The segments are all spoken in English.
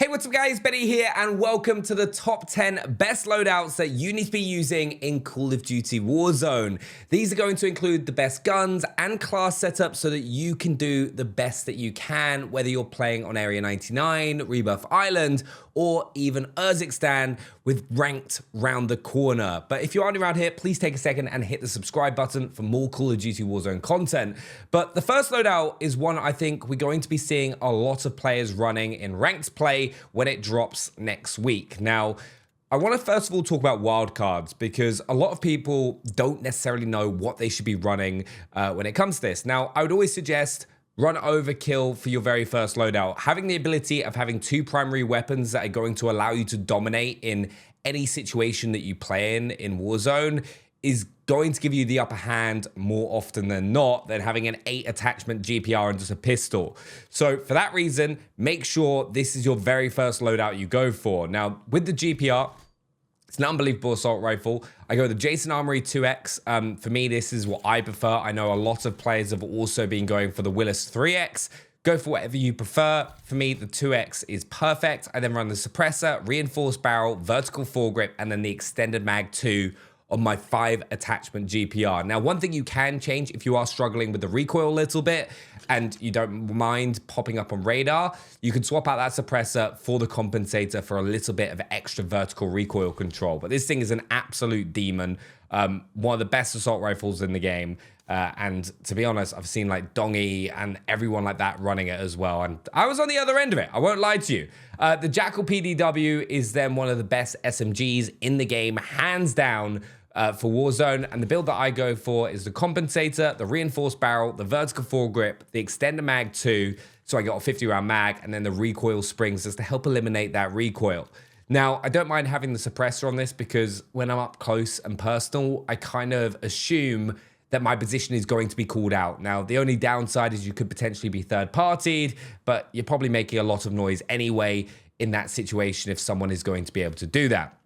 What's up guys, Benny here and welcome to the top 10 best loadouts that you need to be using in Call of Duty Warzone. These are going to include the best guns and class setups so that you can do the best that you can, whether you're playing on Area 99, Rebirth Island, or even Urzikstan with ranked round the corner. But if you're already around here, please take a second and hit the subscribe button for more Call of Duty Warzone content. But the first loadout is one I think we're going to be seeing a lot of players running in ranked play when it drops next week. Now, I want to first of all talk about wildcards because a lot of people don't necessarily know what they should be running when it comes to this. Now, I would always suggest run overkill for your very first loadout. Having the ability of having two primary weapons that are going to allow you to dominate in any situation that you play in Warzone is going to give you the upper hand more often than not than having an 8 attachment GPR and just a pistol. So for that reason, make sure this is your very first loadout you go for. Now, with the GPR, it's an unbelievable assault rifle. I go with the Jason Armory 2X. For me, this is what I prefer. I know a lot of players have also been going for the Willis 3X. Go for whatever you prefer. For me, the 2X is perfect. I then run the suppressor, reinforced barrel, vertical foregrip, and then the extended mag 2 on my 5 attachment GPR. Now, one thing you can change if you are struggling with the recoil a little bit and you don't mind popping up on radar, you can swap out that suppressor for the compensator for a little bit of extra vertical recoil control. But this thing is an absolute demon. One of the best assault rifles in the game. And to be honest, I've seen like Dongy and everyone like that running it as well. And I was on the other end of it. I won't lie to you. The Jackal PDW is then one of the best SMGs in the game, hands down, for Warzone. And the build that I go for is the compensator, the reinforced barrel, the vertical foregrip, the extender mag 2. So I got a 50 round mag, and then the recoil springs just to help eliminate that recoil. Now, I don't mind having the suppressor on this because when I'm up close and personal, I kind of assume that my position is going to be called out. Now, the only downside is you could potentially be third-partied, but you're probably making a lot of noise anyway in that situation if someone is going to be able to do that.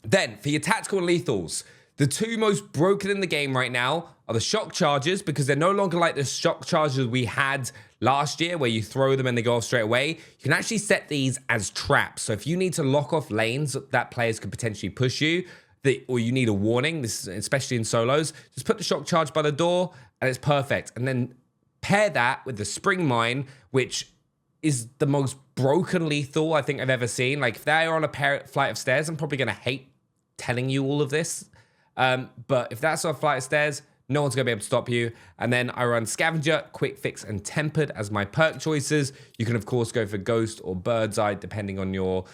Then, for your tactical and lethals, the two most broken in the game right now are the shock charges, because they're no longer like the shock charges we had last year where you throw them and they go off straight away. You can actually set these as traps. So if you need to lock off lanes that players could potentially push you, or you need a warning, this is especially in solos, just put the shock charge by the door and it's perfect. And then pair that with the spring mine, which is the most broken lethal I think I've ever seen. Like if they are on a flight of stairs, I'm probably gonna hate telling you all of this. But if that's on a flight of stairs, no one's gonna be able to stop you. And then I run Scavenger, Quick Fix, and Tempered as my perk choices. You can of course go for Ghost or Bird's Eye depending on your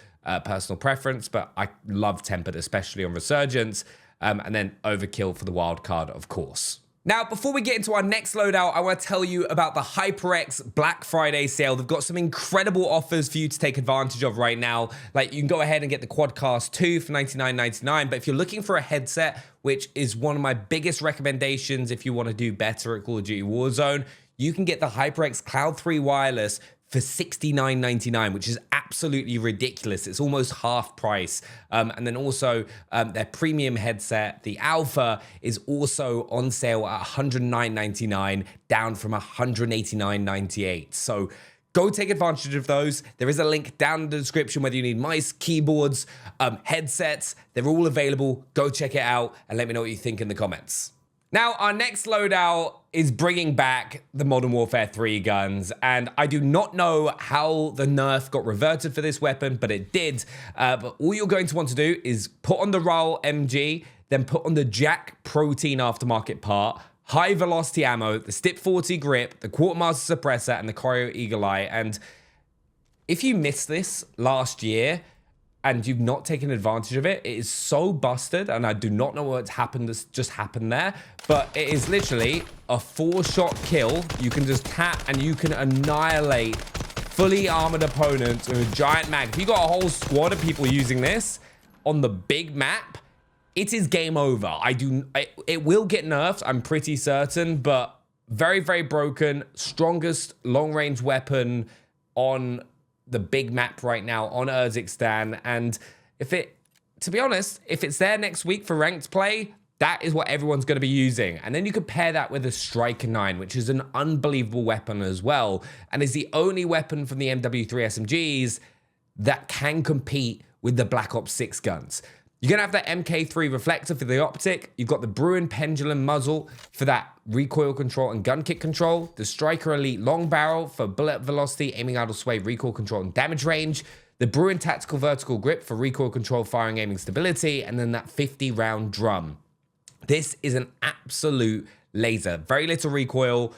personal preference, but I love Tempered, especially on Resurgence, and then Overkill for the wild card, of course. Now, before we get into our next loadout, I want to tell you about the HyperX Black Friday sale. They've got some incredible offers for you to take advantage of right now. Like, you can go ahead and get the Quadcast 2 for $99.99, but if you're looking for a headset, which is one of my biggest recommendations if you want to do better at Call of Duty Warzone, you can get the HyperX Cloud 3 Wireless for $69.99, which is absolutely ridiculous. It's almost half price. And then also their premium headset, the Alpha, is also on sale at $109.99, down from $189.98. So go take advantage of those. There is a link down in the description whether you need mice, keyboards, headsets. They're all available. Go check it out and let me know what you think in the comments. Now, our next loadout is bringing back the Modern Warfare 3 guns, and I do not know how the nerf got reverted for this weapon, but it did. But all you're going to want to do is put on the RAAL MG, then put on the Jack Protein aftermarket part, high velocity ammo, the Stip 40 grip, the Quartermaster suppressor, and the Choreo Eagle Eye. And if you missed this last year and you've not taken advantage of it, it is so busted, and I do not know what's happened, that's just happened there, but it is literally a 4-shot kill. You can just tap and you can annihilate fully armored opponents with a giant mag. If you got a whole squad of people using this on the big map, it is game over. It will get nerfed, I'm pretty certain, but very, very broken. Strongest long-range weapon on the big map right now on Urzikstan. And to be honest, if it's there next week for ranked play, that is what everyone's going to be using. And then you could pair that with a Striker 9, which is an unbelievable weapon as well, and is the only weapon from the LW3 SMGs that can compete with the Black Ops 6 guns. You're going to have that MK3 reflector for the optic. You've got the Bruin pendulum muzzle for that recoil control and gun kick control. The Striker Elite long barrel for bullet velocity, aiming idle sway, recoil control, and damage range. The Bruin tactical vertical grip for recoil control, firing, aiming stability. And then that 50-round drum. This is an absolute laser. Very little recoil.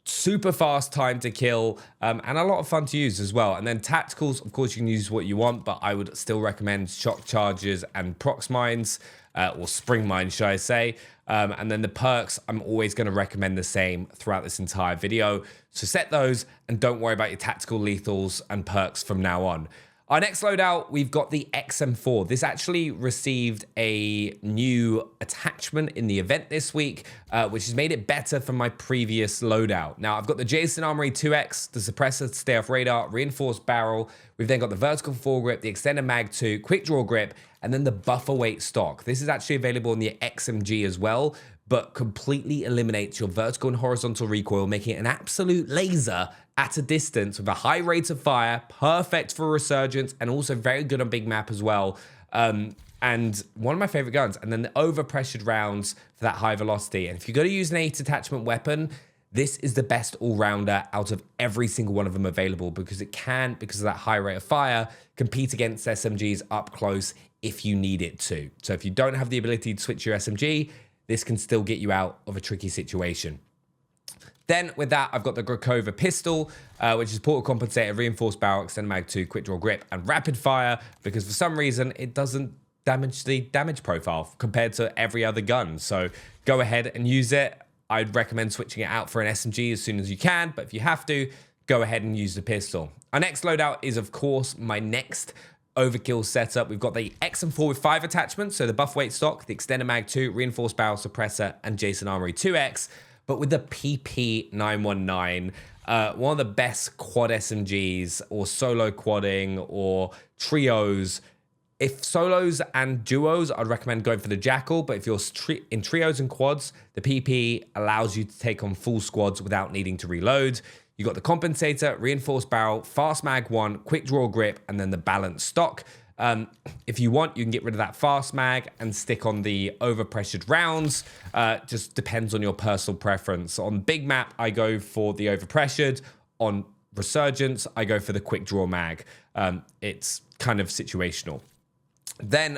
Super fast time to kill, and a lot of fun to use as well. And then tacticals, of course, you can use what you want, but I would still recommend shock charges and prox mines, or spring mines, should I say. And then the perks, I'm always going to recommend the same throughout this entire video. So set those and don't worry about your tactical lethals and perks from now on. Our next loadout, we've got the XM4. This actually received a new attachment in the event this week, which has made it better from my previous loadout. Now, I've got the Jason Armory 2X, the suppressor to stay off radar, reinforced barrel. We've then got the vertical foregrip, the extended mag 2, quick draw grip, and then the buffer weight stock. This is actually available in the XMG as well, but completely eliminates your vertical and horizontal recoil, making it an absolute laser at a distance with a high rate of fire, perfect for resurgence, and also very good on big map as well. And one of my favorite guns. And then the overpressured rounds for that high velocity. And if you're going to use an 8 attachment weapon, this is the best all-rounder out of every single one of them available, because it can, because of that high rate of fire, compete against SMGs up close if you need it to. So if you don't have the ability to switch your SMG, this can still get you out of a tricky situation. Then with that, I've got the Grekhova pistol, which is portal compensator, reinforced barrel, extended mag 2, quick draw grip, and rapid fire, because for some reason it doesn't damage the damage profile compared to every other gun. So go ahead and use it. I'd recommend switching it out for an SMG as soon as you can, but if you have to, go ahead and use the pistol. Our next loadout is, of course, my next overkill setup. We've got the XM4 with 5 attachments, so the buff weight stock, the extended mag 2, reinforced barrel suppressor, and Jason Armory 2X, but with the PP919, one of the best quad SMGs or solo quadding or trios. If solos and duos, I'd recommend going for the Jackal, but if you're in trios and quads, the PP allows you to take on full squads without needing to reload. You got the compensator, reinforced barrel, fast mag 1, quick draw grip, and then the balanced stock. If you want, you can get rid of that fast mag and stick on the overpressured rounds. Just depends on your personal preference. On big map, I go for the overpressured. On resurgence, I go for the quick draw mag. It's kind of situational. Then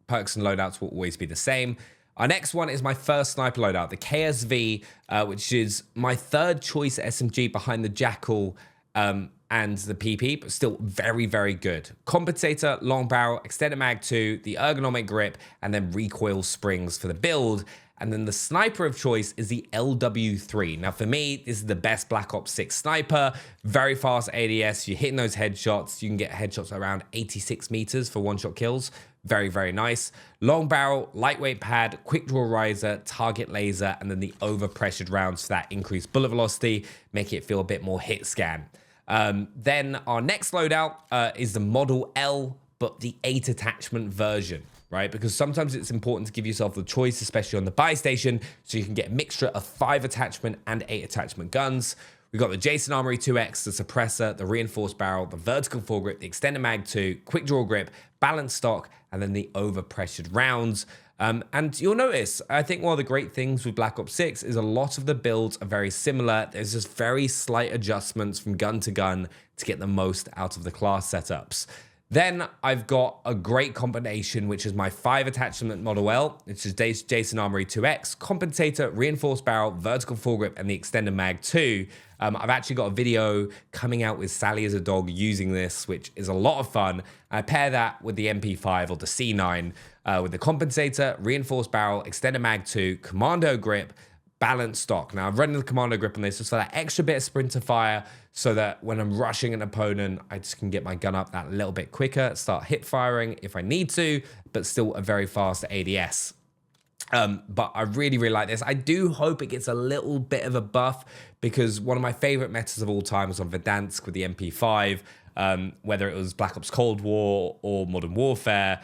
perks and loadouts will always be the same. Our next one is my first sniper loadout, the KSV, which is my third choice SMG behind the Jackal and the PP, but still very, very good. Compensator, long barrel, extended mag 2, the ergonomic grip, and then recoil springs for the build. And then the sniper of choice is the LW3. Now for me, this is the best Black Ops 6 sniper. Very fast ADS, you're hitting those headshots. You can get headshots around 86 meters for one-shot kills. Very, very nice. Long barrel, lightweight pad, quick draw riser, target laser, and then the overpressured rounds for that increased bullet velocity, making it feel a bit more hit scan. Then our next loadout is the Model L, but the 8 attachment version, right? Because sometimes it's important to give yourself the choice, especially on the buy station, so you can get a mixture of 5 attachment and 8 attachment guns. We've got the Jason Armory 2X, the suppressor, the reinforced barrel, the vertical foregrip, the extended mag 2, quick draw grip, balanced stock, and then the overpressured rounds. And you'll notice, I think one of the great things with Black Ops 6 is a lot of the builds are very similar. There's just very slight adjustments from gun to gun to get the most out of the class setups. Then I've got a great combination, which is my 5 attachment Model L, which is Jason Armory 2X, compensator, reinforced barrel, vertical foregrip, and the extended mag 2. I've actually got a video coming out with Sally as a dog using this, which is a lot of fun. I pair that with the MP5 or the C9 with the compensator, reinforced barrel, extended mag 2, commando grip, balanced stock. Now, I've run the commando grip on this just for that extra bit of sprinter fire so that when I'm rushing an opponent, I just can get my gun up that little bit quicker, start hip firing if I need to, but still a very fast ADS. But I really, really like this. I do hope it gets a little bit of a buff because one of my favorite metas of all time was on Verdansk with the MP5, whether it was Black Ops Cold War or Modern Warfare.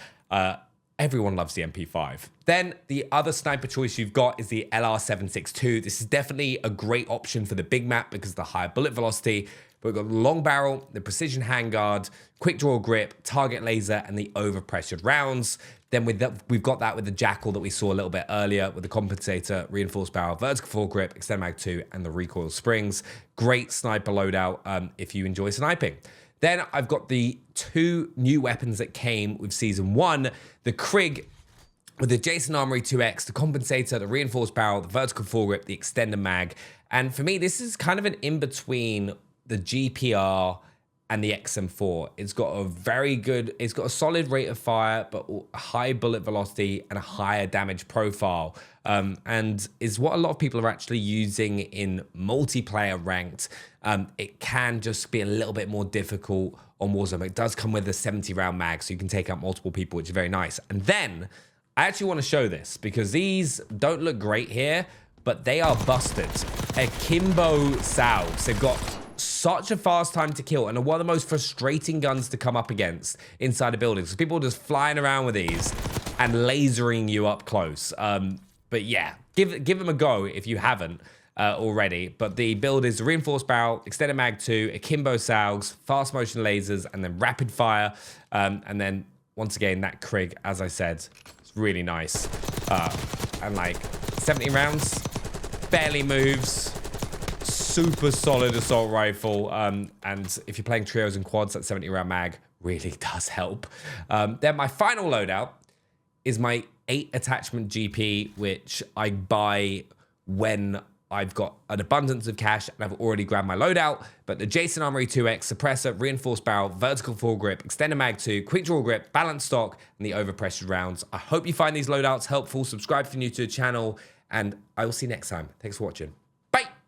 Everyone loves the MP5. Then the other sniper choice you've got is the LR762. This is definitely a great option for the big map because of the higher bullet velocity. But we've got the long barrel, the precision handguard, quick draw grip, target laser, and the overpressured rounds. Then we've got that with the Jackal that we saw a little bit earlier with the compensator, reinforced barrel, vertical foregrip, extended mag 2, and the recoil springs. Great sniper loadout if you enjoy sniping. Then I've got the 2 new weapons that came with Season 1, the Krig with the Jason Armory 2X, the compensator, the reinforced barrel, the vertical foregrip, the extended mag. And for me, this is kind of an in-between the GPR and the XM4. It's got a solid rate of fire, but a high bullet velocity and a higher damage profile. And is what a lot of people are actually using in multiplayer ranked. It can just be a little bit more difficult on Warzone. It does come with a 70 round mag, so you can take out multiple people, which is very nice. And then I actually want to show this because these don't look great here, but they are busted. Akimbo Saug. They've got such a fast time to kill and are one of the most frustrating guns to come up against inside a building. So people are just flying around with these and lasering you up close. But yeah, give them a go if you haven't already. But the build is the reinforced barrel, extended mag 2, Akimbo Saugs, fast motion lasers, and then rapid fire. And then once again, that Krig, as I said, it's really nice. And like 70 rounds, barely moves. Super solid assault rifle, and if you're playing trios and quads, that 70 round mag really does help. Then my final loadout is my 8 attachment GP, which I buy when I've got an abundance of cash and I've already grabbed my loadout. But the Jason Armory 2X, suppressor, reinforced barrel, vertical foregrip, extended mag 2, quick draw grip, balanced stock, and the overpressured rounds. I hope you find these loadouts helpful. Subscribe if you're new to the channel, and I will see you next time. Thanks for watching.